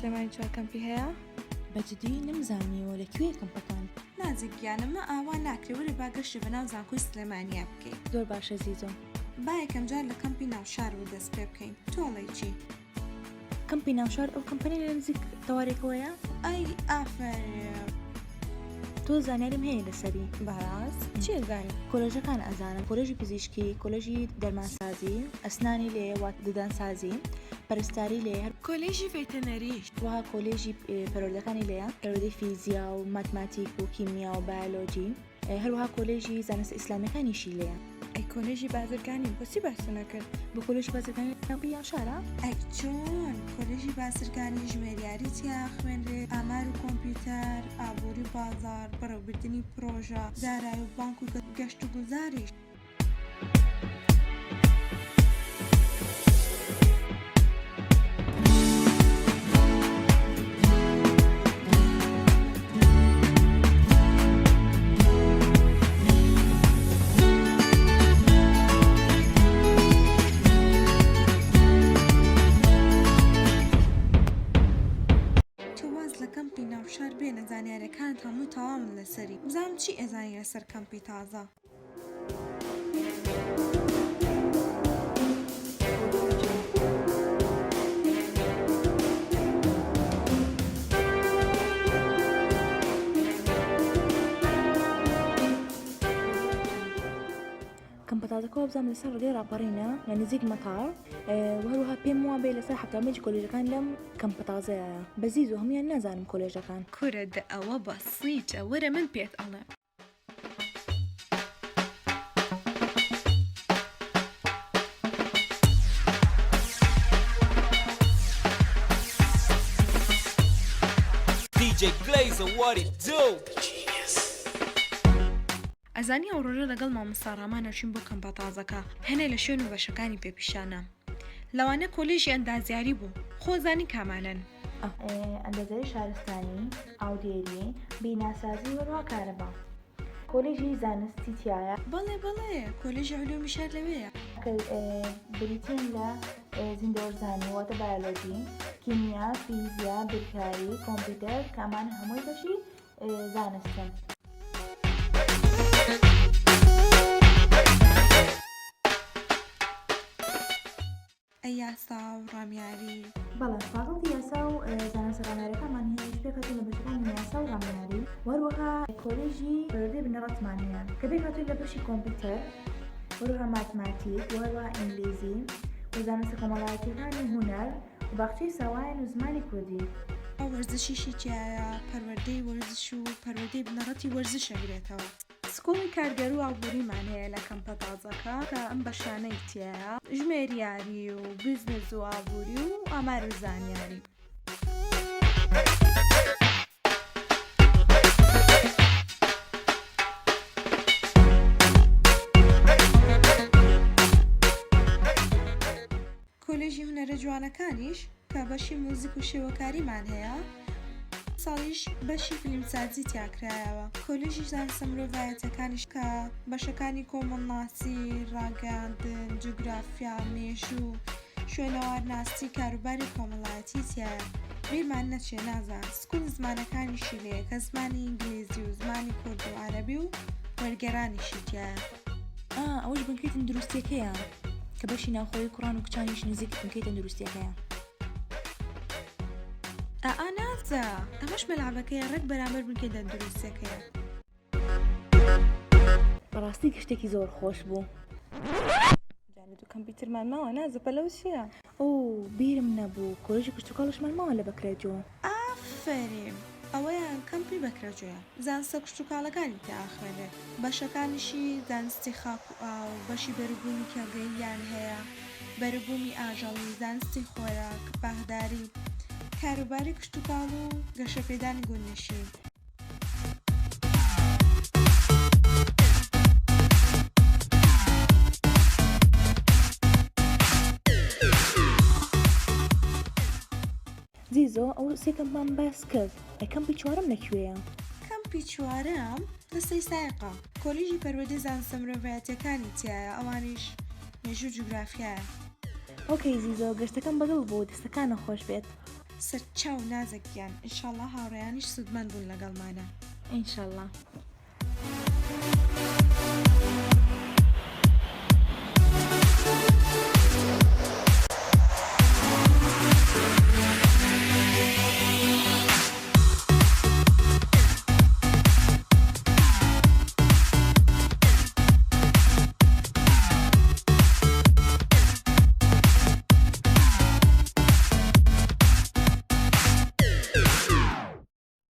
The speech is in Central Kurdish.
سلێمانی چوار کەمپی هەیە؟ بەجددی نەمزانیەوە لەکوێ کەمپەکان. نازیگیانەمە ئاوا ناکرێ وەرە با گەشتە بەناو زانکۆی سلێمانیە بکەین. زۆر باشە زیزۆ. با یەکەم جار لە کەمپی ناوشار و دەست پێ بکەین. تۆڵی چی؟ کەمپی ناوشار ئەو کەمپەنی لە نزیک تەوارێکەوەیە؟ ئەی ئافرین. تۆ زانیاریم هەیە لەسەری. بەڕاست چی زانی؟ کۆلێژەکان ئەزانم، کۆلێژی پزیشکی، کۆلێژی دەرمانسازی، ئەسنانی لێ وات ددانسازی، پەرستاری لێ، کۆلێژی ڤێتەنەریش وها کۆلێژی پەروەردەکانی لێیە، پەروەردەی فیزیا و ماتماتیک و کیمیا و بایۆلۆجی، هەروەها کۆلێژی زانست ئیسلامیەکانیشی لێیە. ئەی کۆلێژی بازرگانی بۆچی باسی نەکرد؟ بۆ کۆلێژی بازرگانی کەمپی یاشارە؟ ئەی چۆن کۆلێژی بازرگانی ژمێریاری تیا خوێنرێ، ئامار و کۆمپیوتەر، ئابووری بازار، بەڕێوەبردننی پرۆژە، دارایی و بانک و گەشت و گوزاریش. کەمپی ناوشار بێنە زانیاریەکانت هەموو تەواون لەسەری. بزانم چی ئێزانی لەسەر کەمپی تازە. کەمپەتازەکەەوە بزانم لەسەر ڕێ ڕاپەڕینە لە نزیک مەتاڵ، وهروها پێم وابێ لەسەر حەفتامەجی کۆلێژەکان لەم کەمپەتازەیە. بەزیز و هەمویان نازانم کۆلێژەکان. کورە ئەوە بەسیتە، وەرە من پێت ئەڵێ. DJ Glazer, what it do? ئەزانی ئەو ڕۆژە لەگەڵ مامۆستا ڕامان نەچوین بۆ کەمپەتازەکە، هەنێ لە شوێن و بەشەکانی پێپیشانە. لەوانە کۆلێژی ئەندازیاری بوو. خۆزانی کامانن؟ ئەندازیاری شارستانی، ئاودێری، بیناسازی وەروها کارەبا. کۆلێژی زانستی تایە. بەڵێ کۆلێژی علومی شار لەوەیە. بریتین لە زیندەوەرزانی واتە بایۆلۆجی، کیمیا، فیزیا، بیرکاری، کۆمپیوتەر، کامان هەمووی بەشی زانستن. ئەی یاسا و ڕامیاری. بەڵێ فاکڵتی یاسا و زانست ڕامیاریەکانمان هەیە پێکهاتوو لە بەشەکانی یاسا و ڕامیاری، وەروەها کۆلێژی پەروەردەی بنەڕەتمانیە کە پێکهاتووی لە بەشی کۆمپیوتەر، وەروەها ماتماتیک، وەروەها ئینگلیزی و زانستە کۆمەڵایەتیەکانی هونەر و باخچەی ساوایان و زمانی کوردی. ئەو وەرزشیشی تایە، پەروەردەی وەرزش و پەروەردەی بنەڕەتی وەرزش ئەگرێتەوە. سکۆڵی کارگەر و ئابووریمان هەیە لە کەمپەتازەکە کە ئەم بەشانەی تایە، ژمێریاری و بیزنس و ئابووری و ئامار و زانیاری. کۆلێژی هونەرە جوانەکانیش کە بەشی موزیک و شێوەکاریمان هەیە، ساڵیش بەشی فیلمسازی تیاکرایەوە. کۆلێژی زانستە مرۆڤایەتیەکانیش کە بەشەکانی کۆمەڵناسی، ڕاگەاندن، جوگرافیا، مێژوو، شوێنەوارناسی، کاروباری کۆمەڵایەتی تایە. بیرمان نەچێ نازان سکوڵ زمانەکانیشی لێ کە زمانی ئینگلیزی و زمانی کورد و عەرەبی و وەرگێڕانیشی تایە. ئەوەش بنکەی تەندروستیەکەیە کە بەشی ناوخۆی کوڕان و کچانیش نزیک بنکەی تەندروستیەکەیە. نازە ئەمەش مەلعبەکەیە ڕێک بەرامبەر بنکەی تەندروستیەکەیە. بەڕاستی گشتێکی زۆر خۆش بوو. جانێت و کەمپیوتەرمان ماوە نازە پەلەو چییە؟ بیرم نەبوو کۆلێژی کشتتوکاڵشمان ماوە لە بەکرێجۆ. ئافرین ئەوەیان کەمپی بەکرێجۆیە، زانستە کشتتوکاڵەکانی تیا خوێنێت. بەشەکانیشی زانستی خاک و ئاو، بەشی بەروبوومی کێڵگەییان هەیە، بەروبوومی ئاژەڵی، زانستی خۆراک، باغداری، کاروباری کشتتوکاڵ و گەشەپێدانی گوندنشین. زیزۆ ئەو سێ کەمپمان باس کرد، کەمپی چوارەم لەکوێیە؟ کەمپی چوارەم لە سەیسایقا، کۆلێژی پەروەردەی زانستە مرۆڤایەتیەکانی تایە، ئەوانیش مێژوو جوگرافیایە. ئۆکەی زیزۆ گەشتەکەم بەدڵ بوو، دەستەکانە خۆش بێت. سەرچاو نازەکیان ئینشاڵڵا هاوڕێیانیش سودمەند بوون لەگەڵمانە. إن شاء الله.